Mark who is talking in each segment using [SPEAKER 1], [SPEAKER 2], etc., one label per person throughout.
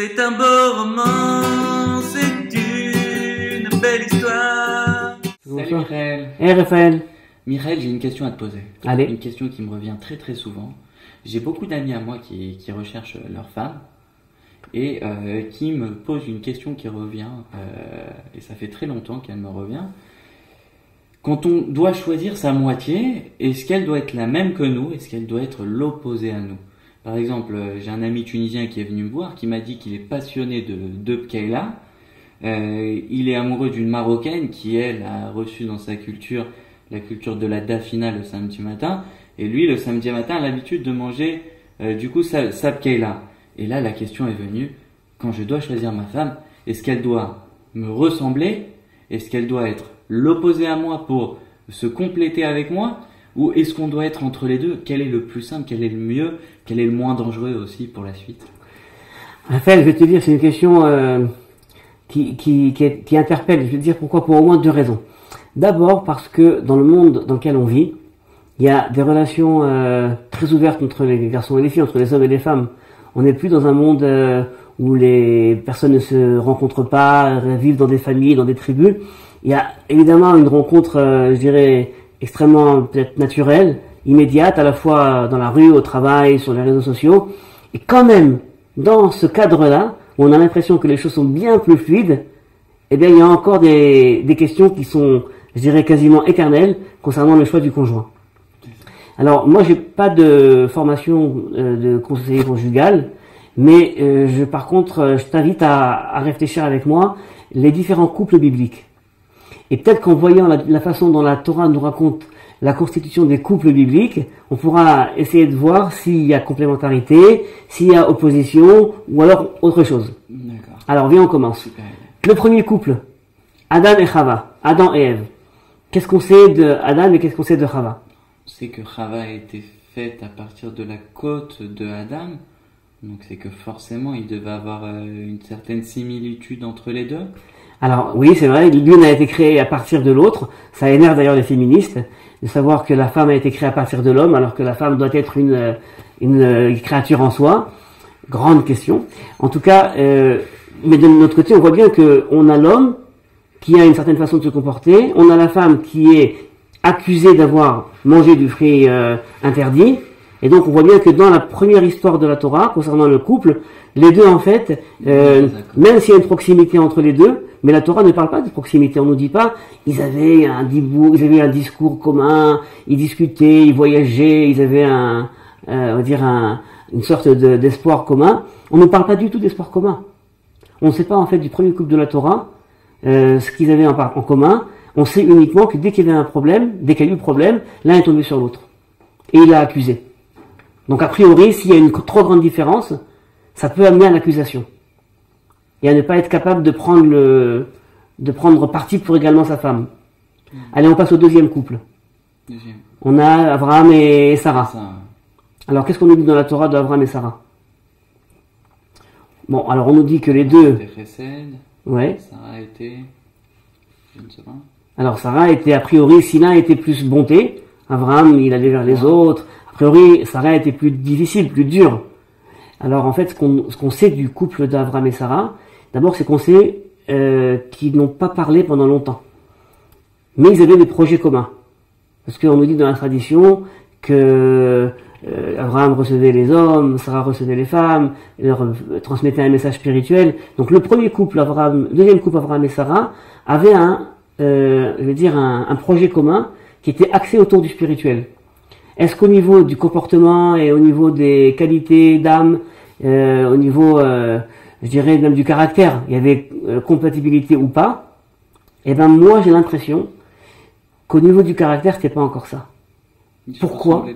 [SPEAKER 1] C'est un beau roman, c'est une belle histoire.
[SPEAKER 2] Salut Michael.
[SPEAKER 3] Hey Raphaël.
[SPEAKER 2] Michael, j'ai une question à te poser.
[SPEAKER 3] Allez.
[SPEAKER 2] Une question qui me revient très très souvent. J'ai beaucoup d'amis à moi qui recherchent leur femme et qui me posent une question qui revient, et ça fait très longtemps qu'elle me revient. Quand on doit choisir sa moitié, est-ce qu'elle doit être la même que nous? Est-ce qu'elle doit être l'opposé à nous? Par exemple, j'ai un ami tunisien qui est venu me voir, qui m'a dit qu'il est passionné de Bkeila. Il est amoureux d'une Marocaine qui, elle, a reçu dans sa culture la culture de la dafina le samedi matin. Et lui, le samedi matin, a l'habitude de manger sa Bkeila. Et là, la question est venue, quand je dois choisir ma femme, est-ce qu'elle doit me ressembler? Est-ce qu'elle doit être l'opposé à moi pour se compléter avec moi? Ou est-ce qu'on doit être entre les deux? Quel est le plus simple? Quel est le mieux? Quel est le moins dangereux aussi pour la suite?
[SPEAKER 3] Raphaël, je vais te dire, c'est une question qui interpelle. Je vais te dire pourquoi, pour au moins deux raisons. D'abord parce que dans le monde dans lequel on vit, il y a des relations très ouvertes entre les garçons et les filles, entre les hommes et les femmes. On n'est plus dans un monde où les personnes ne se rencontrent pas, vivent dans des familles, dans des tribus. Il y a évidemment une rencontre, je dirais, extrêmement peut-être naturelle, immédiate, à la fois dans la rue, au travail, sur les réseaux sociaux. Et quand même, dans ce cadre-là, où on a l'impression que les choses sont bien plus fluides, eh bien, il y a encore des questions qui sont, je dirais, quasiment éternelles concernant le choix du conjoint. Alors, moi, j'ai pas de formation de conseiller conjugal, mais par contre, je t'invite à réfléchir avec moi les différents couples bibliques. Et peut-être qu'en voyant la façon dont la Torah nous raconte la constitution des couples bibliques, on pourra essayer de voir s'il y a complémentarité, s'il y a opposition, ou alors autre chose.
[SPEAKER 2] D'accord.
[SPEAKER 3] Alors, viens, on commence.
[SPEAKER 2] Super.
[SPEAKER 3] Le premier couple, Adam et Chava, Adam et Ève. Qu'est-ce qu'on sait de Adam et qu'est-ce qu'on sait de Chava?
[SPEAKER 2] On sait que Chava a été faite à partir de la côte de Adam, donc c'est que forcément il devait avoir une certaine similitude entre les deux.
[SPEAKER 3] Alors oui, c'est vrai, l'une a été créée à partir de l'autre. Ça énerve d'ailleurs les féministes de savoir que la femme a été créée à partir de l'homme, alors que la femme doit être une créature en soi. Grande question. En tout cas, mais de notre côté, on voit bien que on a l'homme qui a une certaine façon de se comporter, on a la femme qui est accusée d'avoir mangé du fruit interdit, et donc on voit bien que dans la première histoire de la Torah, concernant le couple, les deux en fait, même s'il y a une proximité entre les deux, mais la Torah ne parle pas de proximité, on nous dit pas, ils avaient un discours commun, ils discutaient, ils voyageaient, ils avaient on va dire une sorte d'espoir commun. On ne parle pas du tout d'espoir commun. On ne sait pas en fait du premier couple de la Torah, ce qu'ils avaient en commun. On sait uniquement que dès qu'il y avait un problème, dès qu'il y a eu problème, l'un est tombé sur l'autre. Et il l'a accusé. Donc a priori, s'il y a une trop grande différence, ça peut amener à l'accusation. Et à ne pas être capable de prendre parti pour également sa femme. Allez, on passe au deuxième couple. On a Abraham et Sarah. Alors, qu'est-ce qu'on nous dit dans la Torah d'Abraham et Sarah? Bon, alors on nous dit que les deux... Ouais.
[SPEAKER 2] Sarah était... Je ne sais pas.
[SPEAKER 3] Alors, Sarah était, a priori, si l'un était plus bonté, Abraham, il allait vers les autres. A priori, Sarah était plus difficile, plus dure. Alors, en fait, ce qu'on sait du couple d'Abraham et Sarah, d'abord, c'est qu'on sait qu'ils n'ont pas parlé pendant longtemps. Mais ils avaient des projets communs. Parce qu'on nous dit dans la tradition que Abraham recevait les hommes, Sarah recevait les femmes, et leur transmettait un message spirituel. Donc, le deuxième couple, Abraham et Sarah, avait un projet commun qui était axé autour du spirituel. Est-ce qu'au niveau du comportement et au niveau des qualités d'âme, au niveau, je dirais même du caractère, il y avait compatibilité ou pas? Eh ben moi j'ai l'impression qu'au niveau du caractère c'était pas encore ça. Pourquoi?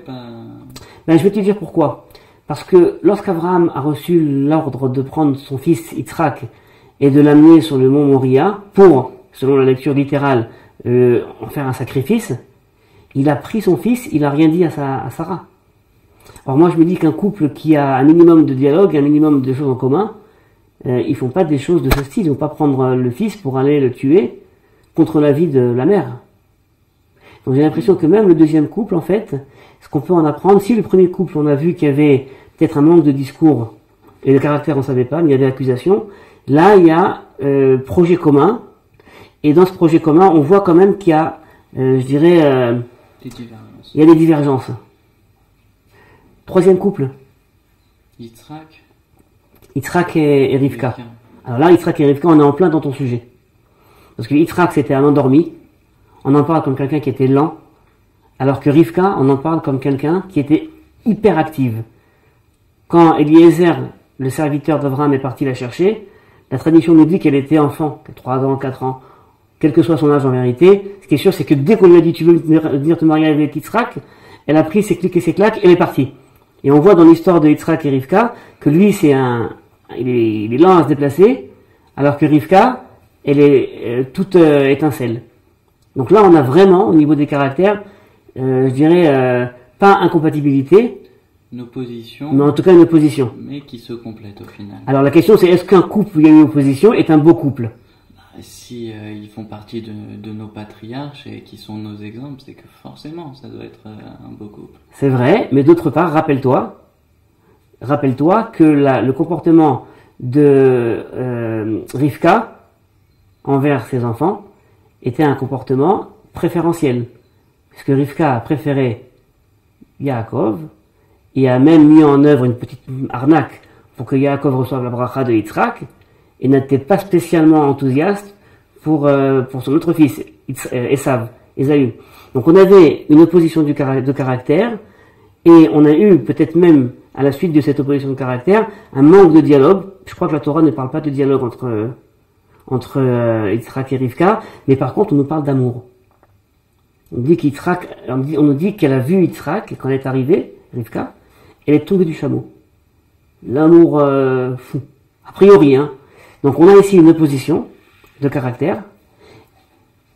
[SPEAKER 3] Ben je vais te dire pourquoi. Parce que lorsqu'Abraham a reçu l'ordre de prendre son fils Yitzhak et de l'amener sur le mont Moria pour, selon la lecture littérale, en faire un sacrifice, il a pris son fils, il a rien dit à Sarah. Alors moi je me dis qu'un couple qui a un minimum de dialogue, un minimum de choses en commun, ils font pas des choses de ce style, ils vont pas prendre le fils pour aller le tuer contre l'avis de la mère. Donc j'ai l'impression que même le deuxième couple, en fait, ce qu'on peut en apprendre, si le premier couple on a vu qu'il y avait peut-être un manque de discours et le caractère on savait pas, mais il y avait accusation. Là, il y a projet commun, et dans ce projet commun, on voit quand même qu'il y a, je dirais,
[SPEAKER 2] Des divergences.
[SPEAKER 3] il y a des divergences. Troisième couple,
[SPEAKER 2] Yitzhak.
[SPEAKER 3] Yitzhak et Rivka.
[SPEAKER 2] Rivka.
[SPEAKER 3] Alors là, Yitzhak et Rivka, on est en plein dans ton sujet. Parce que Yitzhak, c'était un endormi. On en parle comme quelqu'un qui était lent. Alors que Rivka, on en parle comme quelqu'un qui était hyper active. Quand Eliezer, le serviteur d'Abraham, est parti la chercher, la tradition nous dit qu'elle était enfant, 3 ans, 4 ans, quel que soit son âge en vérité. Ce qui est sûr, c'est que dès qu'on lui a dit tu veux venir te marier avec Yitzhak, elle a pris ses clics et ses claques et elle est partie. Et on voit dans l'histoire de Yitzhak et Rivka que lui, il est lent à se déplacer, alors que Rivka, elle est toute étincelle. Donc là, on a vraiment, au niveau des caractères, je dirais, pas incompatibilité,
[SPEAKER 2] Une opposition,
[SPEAKER 3] mais en tout cas une opposition.
[SPEAKER 2] mais qui se complète au final.
[SPEAKER 3] Alors la question c'est, est-ce qu'un couple où il y a une opposition est un beau couple?
[SPEAKER 2] Si ils font partie de nos patriarches et qui sont nos exemples, c'est que forcément ça doit être un beau couple.
[SPEAKER 3] C'est vrai, mais d'autre part, rappelle-toi que le comportement de Rivka envers ses enfants était un comportement préférentiel. Puisque Rivka a préféré Yaakov et a même mis en œuvre une petite arnaque pour que Yaakov reçoive la bracha de Yitzhak et n'était pas spécialement enthousiaste pour son autre fils, Ésaü. Donc on avait une opposition de caractère et on a eu peut-être même à la suite de cette opposition de caractère un manque de dialogue. Je crois que la Torah ne parle pas de dialogue entre Yitzhak et Rivka, mais par contre on nous parle d'amour. On nous dit qu'elle a vu Yitzhak quand elle est arrivée, Rivka, elle est tombée du chameau. L'amour fou, a priori. Donc on a ici une opposition de caractère,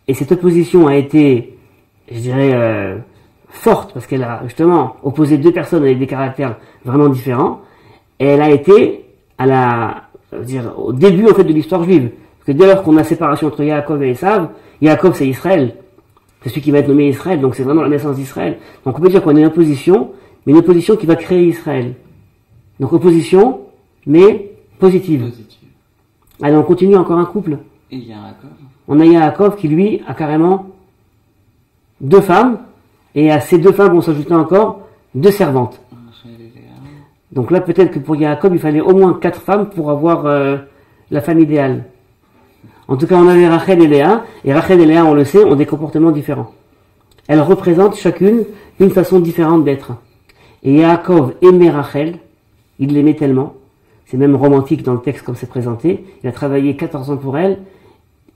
[SPEAKER 3] et cette opposition a été, je dirais, forte, parce qu'elle a justement opposé deux personnes avec des caractères vraiment différents, et elle a été au début en fait de l'histoire juive. Parce que dès lors qu'on a séparation entre Yaakov et Esav, Yaakov c'est Israël, c'est celui qui va être nommé Israël, donc c'est vraiment la naissance d'Israël. Donc on peut dire qu'on a une opposition, mais une opposition qui va créer Israël. Donc opposition, mais positive. Allez, on continue encore un couple.
[SPEAKER 2] Et Yaakov.
[SPEAKER 3] On a Yaakov qui lui a carrément 2 femmes, et à ces 2 femmes vont s'ajouter encore 2 servantes.
[SPEAKER 2] Rachel et Léa.
[SPEAKER 3] Donc là peut-être que pour Yaakov il fallait au moins 4 femmes pour avoir la femme idéale. En tout cas on avait Rachel et Léa, et Rachel et Léa on le sait ont des comportements différents. Elles représentent chacune une façon différente d'être. Et Yaakov aimait Rachel, il l'aimait tellement, c'est même romantique dans le texte comme c'est présenté, il a travaillé 14 ans pour elle,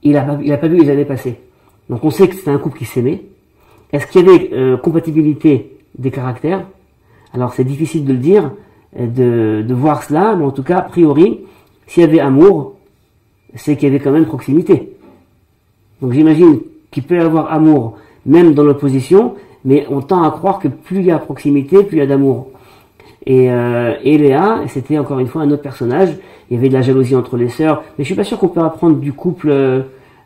[SPEAKER 3] il a pas vu les années passer. Donc on sait que c'était un couple qui s'aimait. Est-ce qu'il y avait compatibilité des caractères? Alors c'est difficile de le dire, de voir cela, mais en tout cas, a priori, s'il y avait amour, c'est qu'il y avait quand même proximité. Donc j'imagine qu'il peut y avoir amour, même dans l'opposition, mais on tend à croire que plus il y a proximité, plus il y a d'amour. Et Léa, c'était encore une fois un autre personnage, il y avait de la jalousie entre les sœurs, mais je suis pas sûr qu'on peut apprendre du couple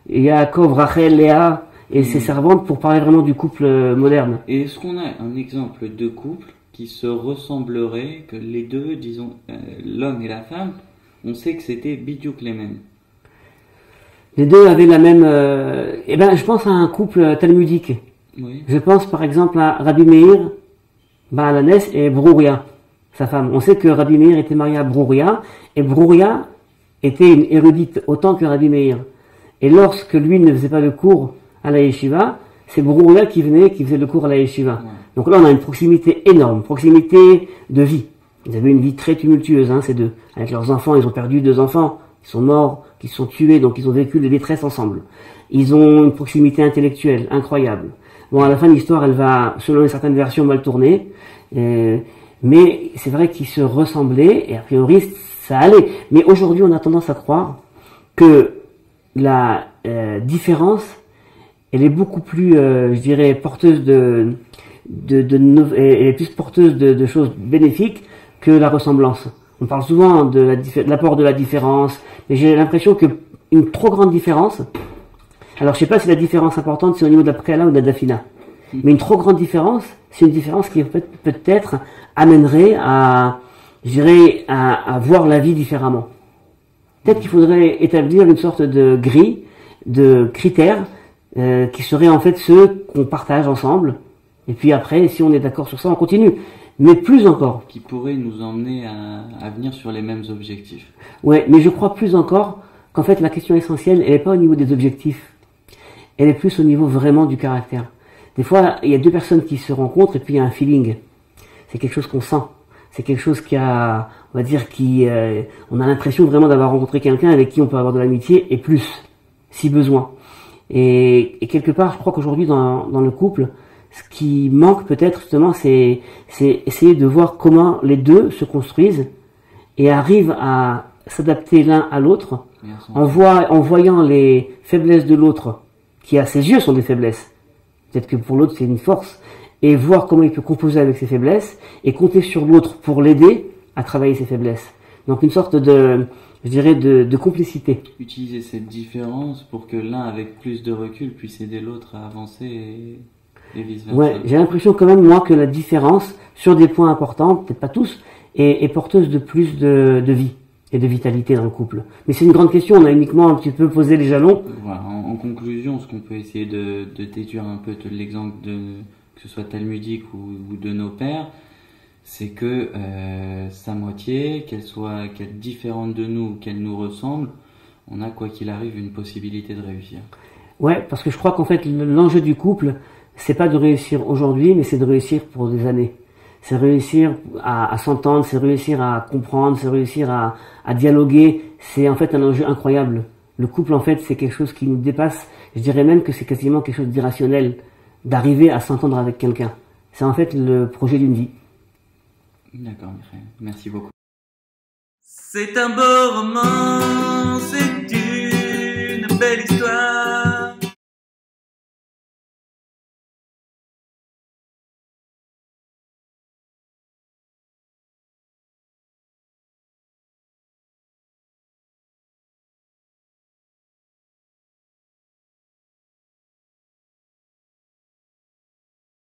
[SPEAKER 3] Yaakov, Rachel, Léa et ses servantes pour parler vraiment du couple moderne.
[SPEAKER 2] Et est-ce qu'on a un exemple de couple qui se ressemblerait, que les deux, disons, l'homme et la femme, on sait que c'était bidiouk les mêmes?
[SPEAKER 3] Les deux avaient la même... je pense à un couple talmudique.
[SPEAKER 2] Oui.
[SPEAKER 3] Je pense par exemple à Rabbi Meir, Baalanes et Brouria, sa femme. On sait que Rabbi Meir était marié à Brouria, et Brouria était une érudite autant que Rabbi Meir. Et lorsque lui ne faisait pas le cours à la yeshiva, c'est Brouria qui faisait le cours à la yeshiva.
[SPEAKER 2] Ouais.
[SPEAKER 3] Donc là on a une proximité énorme, proximité de vie. Ils avaient une vie très tumultueuse, ces deux. Avec leurs enfants, ils ont perdu 2 enfants, ils sont morts, qui se sont tués, donc ils ont vécu des détresses ensemble. Ils ont une proximité intellectuelle incroyable. Bon, à la fin de l'histoire, elle va, selon une certaine version, mal tourner. Mais c'est vrai qu'ils se ressemblaient, et a priori, ça allait. Mais aujourd'hui, on a tendance à croire que la différence, elle est beaucoup plus, je dirais, porteuse elle est plus porteuse de choses bénéfiques que la ressemblance. On parle souvent de l'apport de la différence, mais j'ai l'impression que une trop grande différence, alors je sais pas si la différence importante c'est au niveau de la Préala ou de la Dafina, mais une trop grande différence, c'est une différence qui peut-être amènerait à je dirais, à voir la vie différemment. Peut-être qu'il faudrait établir une sorte de grille, de critères, qui seraient en fait ceux qu'on partage ensemble. Et puis après, si on est d'accord sur ça, on continue. Mais plus encore.
[SPEAKER 2] Qui pourrait nous emmener à venir sur les mêmes objectifs.
[SPEAKER 3] Ouais, mais je crois plus encore qu'en fait la question essentielle, elle n'est pas au niveau des objectifs. Elle est plus au niveau vraiment du caractère. Des fois, il y a deux personnes qui se rencontrent et puis il y a un feeling. C'est quelque chose qu'on sent. C'est quelque chose qui a, on va dire, on a l'impression vraiment d'avoir rencontré quelqu'un avec qui on peut avoir de l'amitié et plus, si besoin. Et quelque part, je crois qu'aujourd'hui dans le couple, ce qui manque peut-être justement, c'est essayer de voir comment les deux se construisent et arrivent à s'adapter l'un à l'autre en voyant les faiblesses de l'autre, qui à ses yeux sont des faiblesses. Peut-être que pour l'autre c'est une force, et voir comment il peut composer avec ses faiblesses et compter sur l'autre pour l'aider à travailler ses faiblesses. Donc une sorte de, je dirais, de complicité.
[SPEAKER 2] Utiliser cette différence pour que l'un avec plus de recul puisse aider l'autre à avancer et vice-versa.
[SPEAKER 3] Ouais, j'ai l'impression quand même moi que la différence sur des points importants, peut-être pas tous, est porteuse de plus de vie et de vitalité dans le couple. Mais c'est une grande question, on a uniquement un petit peu posé les jalons.
[SPEAKER 2] Voilà, en conclusion, ce qu'on peut essayer de déduire un peu de l'exemple que ce soit talmudique ou de nos pères, c'est que sa moitié, qu'elle différente de nous, qu'elle nous ressemble, on a quoi qu'il arrive une possibilité de réussir.
[SPEAKER 3] Ouais, parce que je crois qu'en fait l'enjeu du couple, c'est pas de réussir aujourd'hui, mais c'est de réussir pour des années. C'est réussir à s'entendre, c'est réussir à comprendre, c'est réussir à dialoguer. C'est en fait un enjeu incroyable. Le couple, en fait, c'est quelque chose qui nous dépasse. Je dirais même que c'est quasiment quelque chose d'irrationnel, d'arriver à s'entendre avec quelqu'un. C'est en fait le projet d'une vie.
[SPEAKER 2] D'accord, Michael. Merci beaucoup.
[SPEAKER 1] C'est un beau roman.